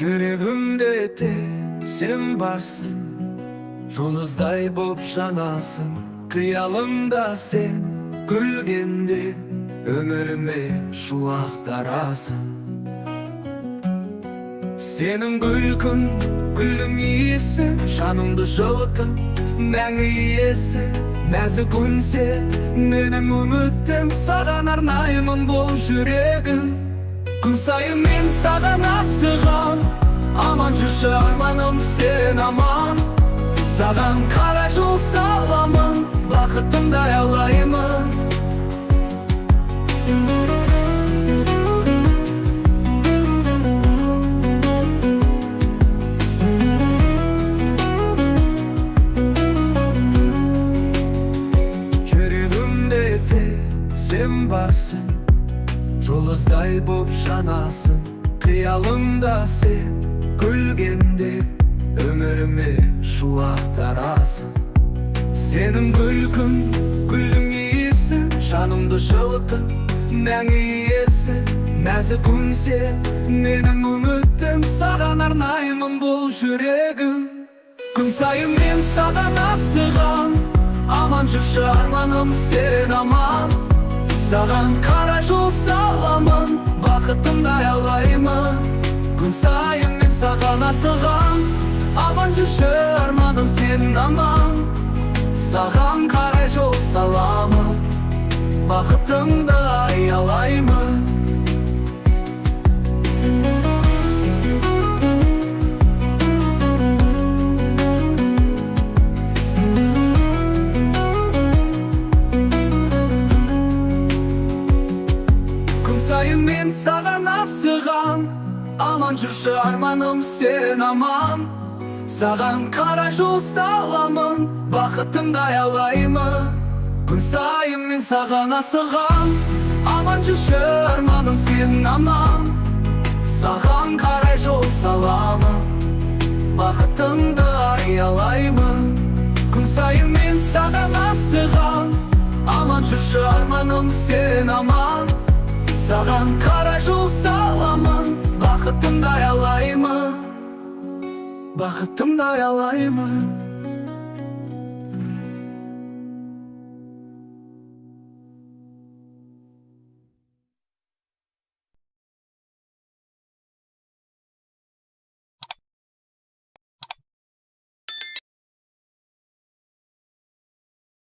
Жүрегімде тек сен барсың, жұлдыздай боп жанасың. Қиялымда сен күлгенде өміріме шуақтарасың. Сенің күлкің, гүлдің иісі жанымды жылытып, мәңгі иесі нәзік үнсе, менің үмітім саған арнаймын бұл жүрегім. Күн сайын мен саған асығам, аман жүрші арманым сен аман. Саған қара жол саламын, бақытымды аялаймын. Жүрегімде тек сен барсың, жұлдыздай боп жанасың. Қиялымда сен күлгенде өміріме шуақтарасың. Сенің күлкің, гүлдің иісі жанымды жылытып, мәңгі иесі нәзік үнсе, менің үмітім саған арнаймын бұл жүрегім. Күн сайын мен саған асығам, аман жүрші арманым сен аман. Саған қара жол саламын, бақытымды аялаймын. Күн сайын мен саған асығам, аман жүрші арманым сен аман. Саған қарай жол саламын, бақытымды аялаймын. Күн сайын мен саған асығам, аман жүрші арманым сен аман. Саған қара жол саламын, бақытымды аялаймын. Күн сайын мен саған асығам, аман жүрші арманым сен аман. Саған қарай жол саламын, бақытымды аялаймын. Күн сайын мен саған асығам, аман жүрші арманым сен аман. Саған қарай жол саламын, бақытымды аялаймын. Бақытымды аялаймын.